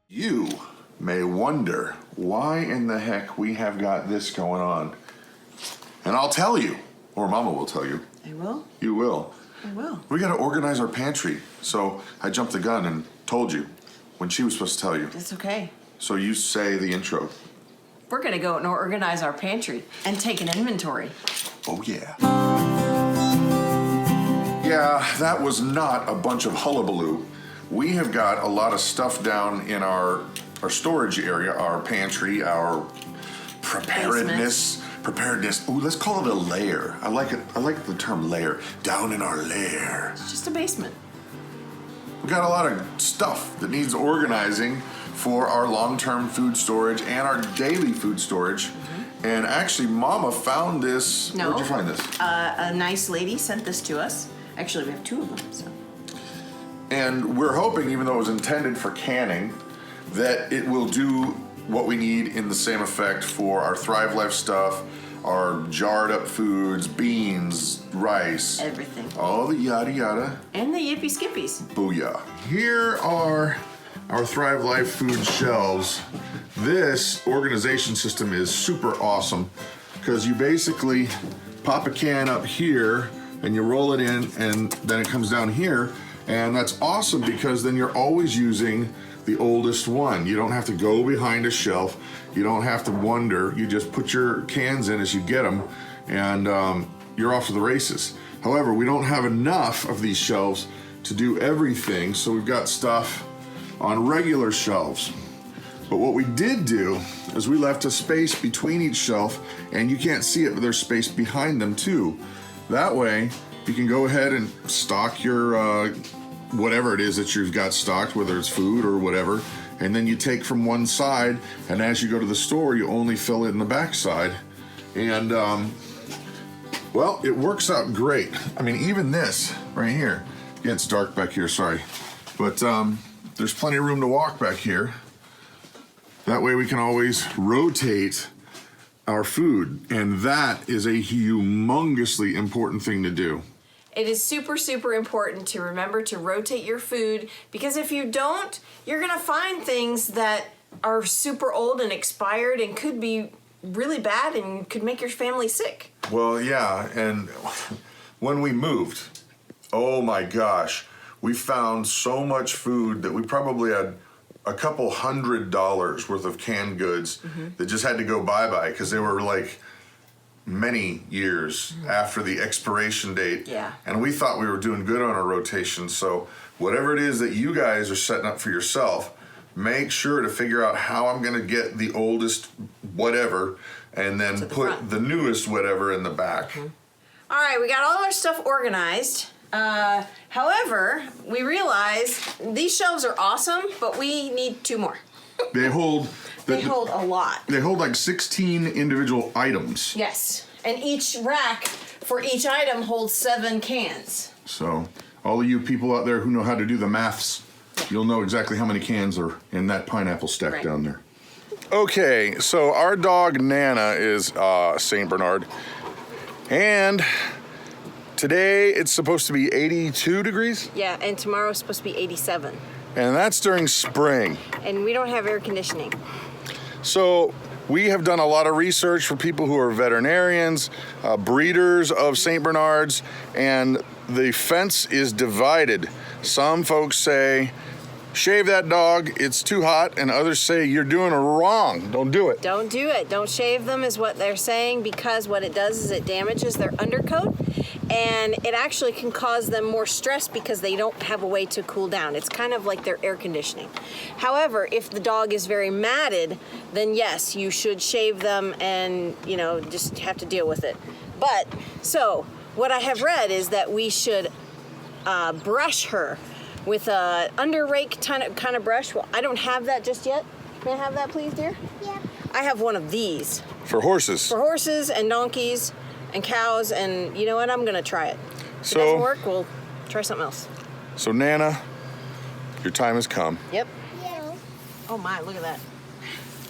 You may wonder why in the heck we have got this going on. And I'll tell you, or Mama will tell you. I will? You will. I will. We got to organize our pantry. So I jumped the gun and told you when she was supposed to tell you. That's okay. So you say the intro. We're going to go and organize our pantry and take an inventory. Oh, yeah. Yeah, that was not a bunch of hullabaloo. We have got a lot of stuff down in our storage area, our pantry, our preparedness. Ooh, let's call it a lair. I like it. I like the term lair. Down in our lair. It's just a basement. We got a lot of stuff that needs organizing for our long-term food storage and our daily food storage. Mm-hmm. And actually, Mama found this. No. Where'd you find this? A nice lady sent this to us. Actually, we have two of them, so. And we're hoping, even though it was intended for canning, that it will do what we need in the same effect for our Thrive Life stuff, our jarred up foods, beans, rice. Everything. All the yada yada. And the Yippee Skippies. Booyah. Here are our Thrive Life food shelves. This organization system is super awesome because you basically pop a can up here and you roll it in and then it comes down here. And that's awesome because then you're always using the oldest one. You don't have to go behind a shelf. You don't have to wonder. You just put your cans in as you get them and you're off to the races. However, we don't have enough of these shelves to do everything, so we've got stuff on regular shelves. But what we did do is we left a space between each shelf, and you can't see it, but there's space behind them too. That way, you can go ahead and stock your whatever it is that you've got stocked, whether it's food or whatever, and then you take from one side, and as you go to the store, you only fill it in the back side. And, well, it works out great. I mean, even this right here, yeah, it's dark back here, sorry. But there's plenty of room to walk back here. That way we can always rotate our food, and that is a humongously important thing to do. It is super, super important to remember to rotate your food, because if you don't, you're gonna find things that are super old and expired and could be really bad and could make your family sick. Well, yeah, and when we moved, oh my gosh, we found so much food that we probably had a couple $100 worth of canned goods that just had to go bye-bye because they were like many years after the expiration date. Yeah. And we thought we were doing good on our rotation. So whatever it is that you guys are setting up for yourself, make sure to figure out how I'm going to get the oldest whatever and then put front. the newest whatever in the back. All right, we got all our stuff organized. However, we realize these shelves are awesome, but we need two more. They hold a lot. They hold like 16 individual items. Yes, and each rack for each item holds 7 cans. So all of you people out there who know how to do the maths, you'll know exactly how many cans are in that pineapple stack down there. Okay, so our dog Nana is St. Bernard, and today it's supposed to be 82 degrees? Yeah, and tomorrow's supposed to be 87. And that's during spring. And we don't have air conditioning. So we have done a lot of research for people who are veterinarians, breeders of St. Bernards, and the fence is divided. Some folks say, shave that dog, it's too hot, and others say, you're doing it wrong, don't do it. Don't do it. Don't shave them is what they're saying, because what it does is it damages their undercoat, and it actually can cause them more stress because they don't have a way to cool down. It's kind of like their air conditioning. However, if the dog is very matted, then yes, you should shave them and, you know, just have to deal with it. But, so, what I have read is that we should brush her with a under rake kind of brush. Well, I don't have that just yet. May I have that, please, dear? Yeah. I have one of these. For horses. For horses and donkeys and cows, and you know what? I'm gonna try it. If So, it doesn't work, we'll try something else. So Nana, your time has come. Yep. Yeah. Oh my, look at that.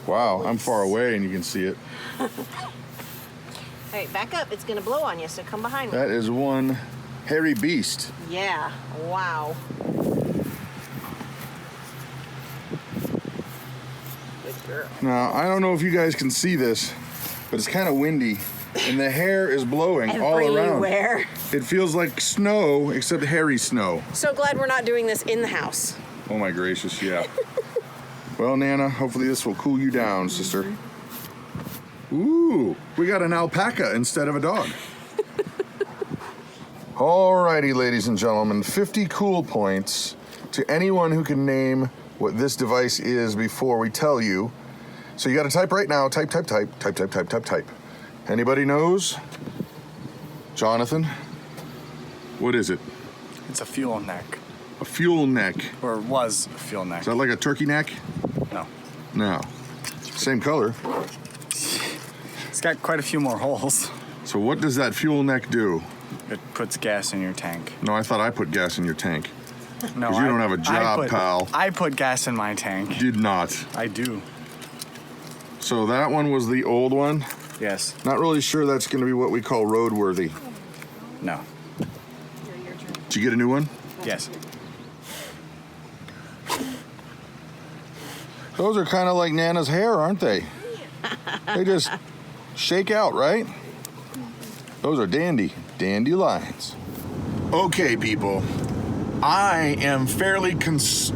Wow, I'm far away and you can see it. All right, back up. It's gonna blow on you, so come behind me. That is one hairy beast. Yeah. Wow. Good girl. Now, I don't know if you guys can see this, but it's kind of windy, and the hair is blowing all around. Everywhere. It feels like snow, except hairy snow. So glad we're not doing this in the house. Oh my gracious, yeah. Well, Nana, hopefully this will cool you down, sister. Ooh, we got an alpaca instead of a dog. Alrighty, ladies and gentlemen, 50 cool points to anyone who can name what this device is before we tell you. So you got to type right now. Type. Anybody knows? Jonathan? What is it? It's a fuel neck. A fuel neck. Or was a fuel neck. Is that like a turkey neck? No. No. Same color. It's got quite a few more holes. So what does that fuel neck do? It puts gas in your tank. No, I thought I put gas in your tank. No, 'Cause you don't have a job, pal. I put gas in my tank. Did not. I do. So that one was the old one. Yes. Not really sure that's going to be what we call roadworthy. No. Did you get a new one? Yes. Those are kind of like Nana's hair, aren't they? They just shake out, right? Those are dandelions. Okay, people. I am fairly convinced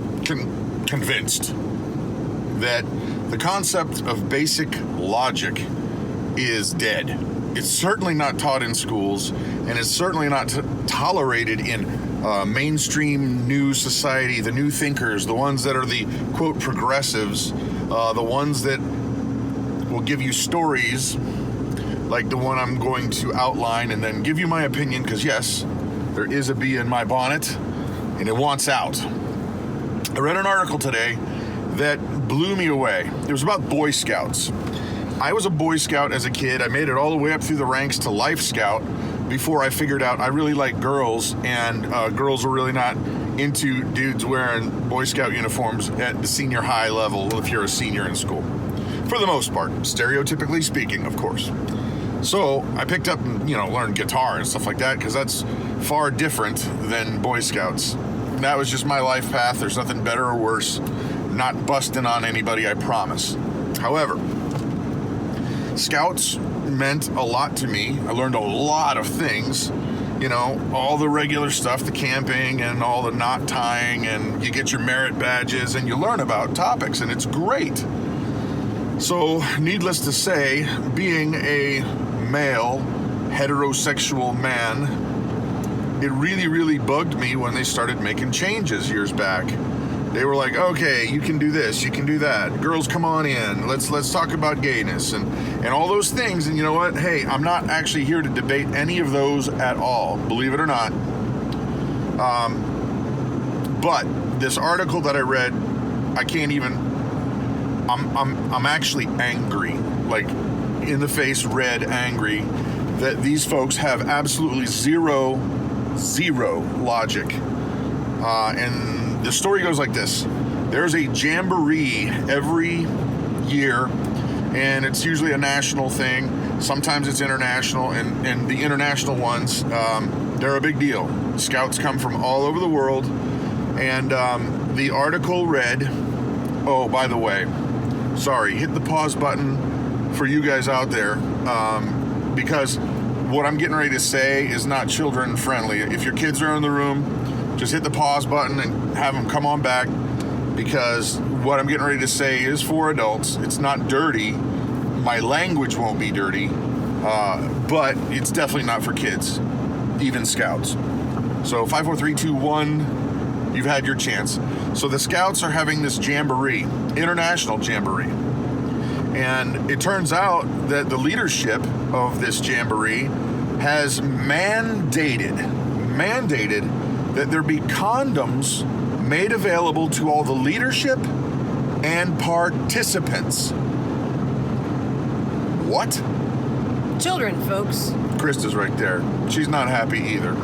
that the concept of basic logic is dead. It's certainly not taught in schools, and it's certainly not tolerated in mainstream news society, the new thinkers, the ones that are the, quote, progressives, the ones that will give you stories like the one I'm going to outline and then give you my opinion, because yes, there is a bee in my bonnet, and it wants out. I read an article today that blew me away. It was about Boy Scouts. I was a Boy Scout as a kid. I made it all the way up through the ranks to Life Scout before I figured out I really like girls, and girls were really not into dudes wearing Boy Scout uniforms at the senior high level if you're a senior in school. For the most part, stereotypically speaking, of course. So I picked up and, learned guitar and stuff like that, because that's far different than Boy Scouts. That was just my life path. There's nothing better or worse. Not busting on anybody, I promise. However, Scouts meant a lot to me. I learned a lot of things. All the regular stuff, the camping and all the knot tying, and you get your merit badges and you learn about topics, and it's great. So, needless to say, being a male, heterosexual man, it really, really bugged me when they started making changes years back. They were like, okay, you can do this, you can do that. Girls, come on in. Let's talk about gayness and all those things. And you know what? Hey, I'm not actually here to debate any of those at all, believe it or not. But this article that I read, I can't even. I'm actually angry, like in the face, red, angry that these folks have absolutely zero logic. And the story goes like this. There's a jamboree every year, and it's usually a national thing. Sometimes it's international, and the international ones, they're a big deal. Scouts come from all over the world, and the article read, oh, by the way, sorry, hit the pause button for you guys out there, because what I'm getting ready to say is not children friendly. If your kids are in the room, just hit the pause button and have them come on back, because what I'm getting ready to say is for adults. It's not dirty. My language won't be dirty, but it's definitely not for kids, even Scouts. So 5, 4, 3, 2, 1, you've had your chance. So the Scouts are having this jamboree, international jamboree. And it turns out that the leadership of this jamboree has mandated that there be condoms made available to all the leadership and participants. What? Children, folks. Christa's right there. She's not happy either.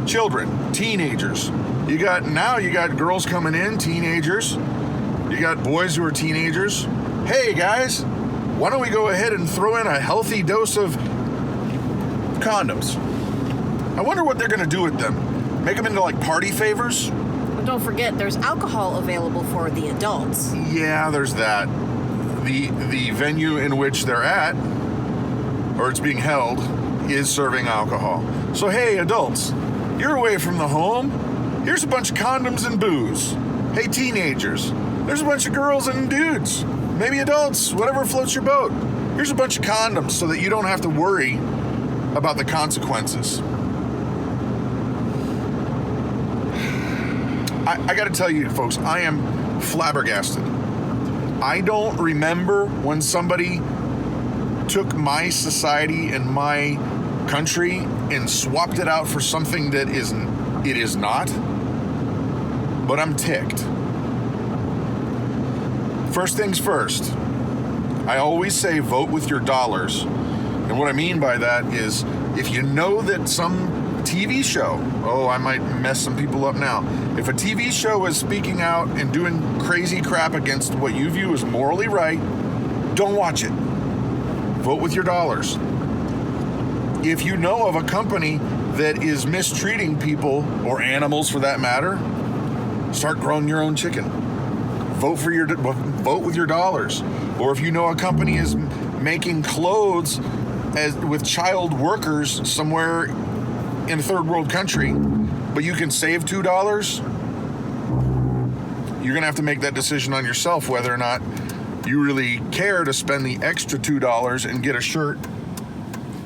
Children, teenagers. You got girls coming in, teenagers. You got boys who are teenagers. Hey guys, why don't we go ahead and throw in a healthy dose of condoms? I wonder what they're gonna do with them. Make them into like party favors? But don't forget, there's alcohol available for the adults. Yeah, there's that. The venue in which they're at, or it's being held, is serving alcohol. So hey, adults, you're away from the home. Here's a bunch of condoms and booze. Hey, teenagers, there's a bunch of girls and dudes, maybe adults, whatever floats your boat. Here's a bunch of condoms so that you don't have to worry about the consequences. I gotta tell you, folks, I am flabbergasted. I don't remember when somebody took my society and my country and swapped it out for something that it is not, but I'm ticked. First things first, I always say vote with your dollars. And what I mean by that is if you know that some TV show, oh, I might mess some people up now. If a TV show is speaking out and doing crazy crap against what you view as morally right, don't watch it. Vote with your dollars. If you know of a company that is mistreating people, or animals for that matter, start growing your own chicken. Vote with your dollars. Or if you know a company is making clothes with child workers somewhere in a third world country, but you can save $2, you're gonna have to make that decision on yourself whether or not you really care to spend the extra $2 and get a shirt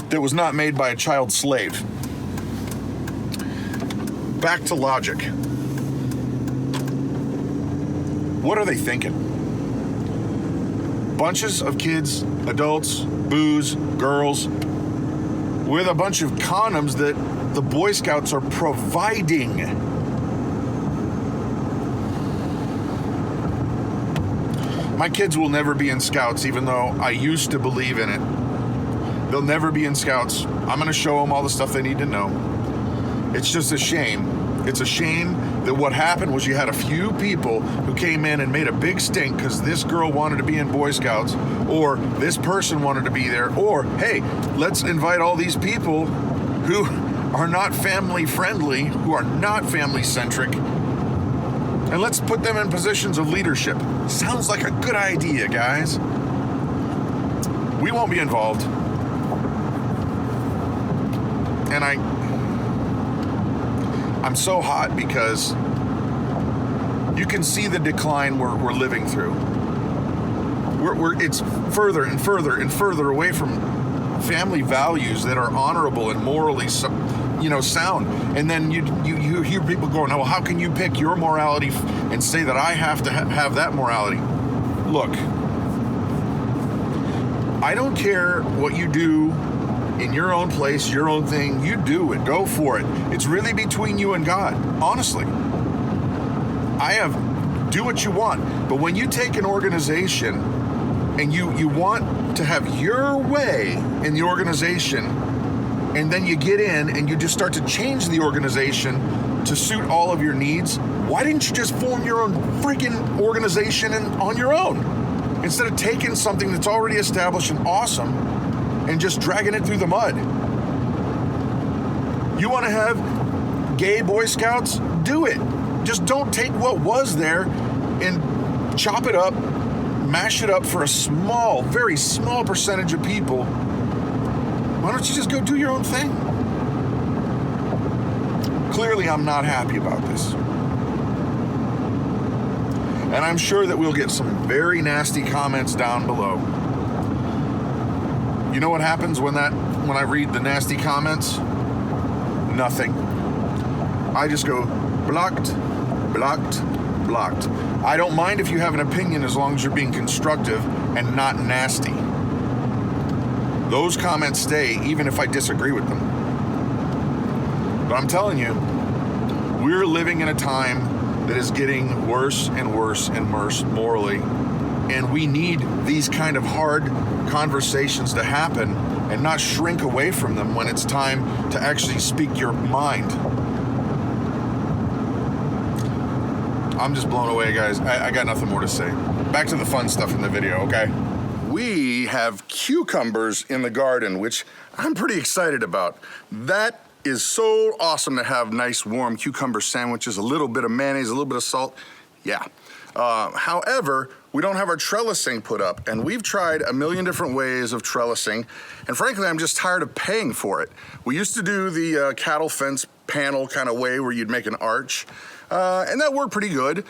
that was not made by a child slave. Back to logic. What are they thinking? Bunches of kids, adults, booze, girls, with a bunch of condoms that the Boy Scouts are providing. My kids will never be in Scouts, even though I used to believe in it. They'll never be in Scouts. I'm gonna show them all the stuff they need to know. It's just a shame. It's a shame that what happened was you had a few people who came in and made a big stink because this girl wanted to be in Boy Scouts, or this person wanted to be there, or hey, let's invite all these people who are not family friendly, who are not family centric, and let's put them in positions of leadership. Sounds like a good idea, guys. We won't be involved. And I'm so hot because you can see the decline we're living through. It's further and further and further away from family values that are honorable and morally, sound. And then you hear people going, "Oh, well, how can you pick your morality and say that I have to have that morality?" Look, I don't care what you do in your own place, your own thing. You do it. Go for it. It's really between you and God. Honestly, do what you want. But when you take an organization and you want to have your way in the organization, and then you get in and you just start to change the organization to suit all of your needs, why didn't you just form your own freaking organization on your own? Instead of taking something that's already established and awesome and just dragging it through the mud. You want to have gay Boy Scouts? Do it. Just don't take what was there and chop it up, mash it up for a small, very small percentage of people. Why don't you just go do your own thing? Clearly, I'm not happy about this. And I'm sure that we'll get some very nasty comments down below. You know what happens when I read the nasty comments? Nothing. I just go blocked, blocked, blocked. I don't mind if you have an opinion as long as you're being constructive and not nasty. Those comments stay even if I disagree with them. But I'm telling you, we're living in a time that is getting worse and worse and worse morally. And we need these kind of hard conversations to happen and not shrink away from them when it's time to actually speak your mind. I'm just blown away, guys. I got nothing more to say. Back to the fun stuff in the video, okay? We have cucumbers in the garden, which I'm pretty excited about. That is so awesome to have nice warm cucumber sandwiches, a little bit of mayonnaise, a little bit of salt. Yeah. However, we don't have our trellising put up, and we've tried a million different ways of trellising, and frankly, I'm just tired of paying for it. We used to do the cattle fence panel kind of way where you'd make an arch, and that worked pretty good.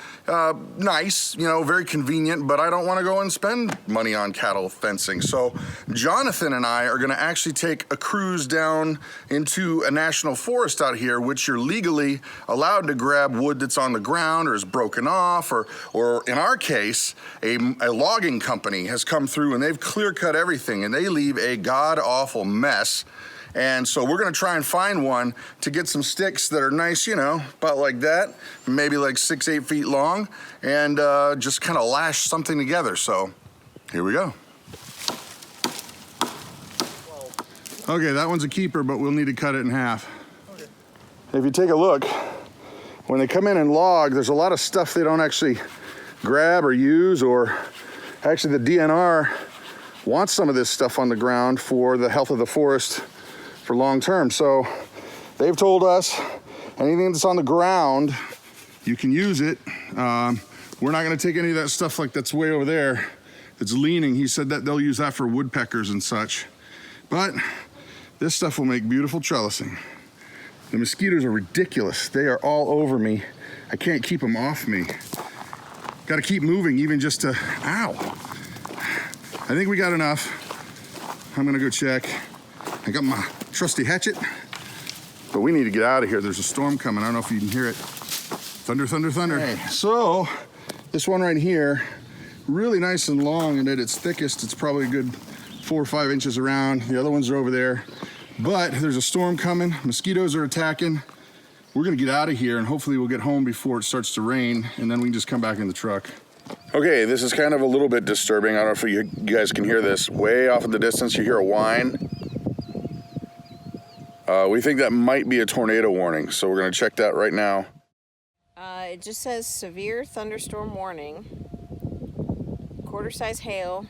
Nice, you know, very convenient, but I don't want to go and spend money on cattle fencing. So Jonathan and I are going to actually take a cruise down into a national forest out here, which you're legally allowed to grab wood that's on the ground or is broken off, or in our case, a logging company has come through and they've clear cut everything and they leave a god-awful mess. And so we're gonna try and find one to get some sticks that are nice, you know, about like that, maybe like 6-8 feet long, and just kind of lash something together. So here we go. Okay, that one's a keeper, but we'll need to cut it in half. Okay. If you take a look, when they come in and log, there's a lot of stuff they don't actually grab or use, or actually the DNR wants some of this stuff on the ground for the health of the forest for long term. So they've told us anything that's on the ground, you can use it. We're not gonna take any of that stuff like that's way over there that's leaning. He said that they'll use that for woodpeckers and such. But this stuff will make beautiful trellising. The mosquitoes are ridiculous. They are all over me. I can't keep them off me. Gotta keep moving even just to, ow. I think we got enough. I'm gonna go check. I got my trusty hatchet, but we need to get out of here. There's a storm coming. I don't know if you can hear it. Thunder, thunder, thunder. Okay. So this one right here, really nice and long, and at its thickest, it's probably a good 4 or 5 inches around. The other ones are over there, but there's a storm coming. Mosquitoes are attacking. We're gonna get out of here and hopefully we'll get home before it starts to rain, and then we can just come back in the truck. Okay, this is kind of a little bit disturbing. I don't know if you guys can hear this. Way off in the distance, you hear a whine. We think that might be a tornado warning, so we're gonna check that right now. It just says severe thunderstorm warning, quarter-size hail,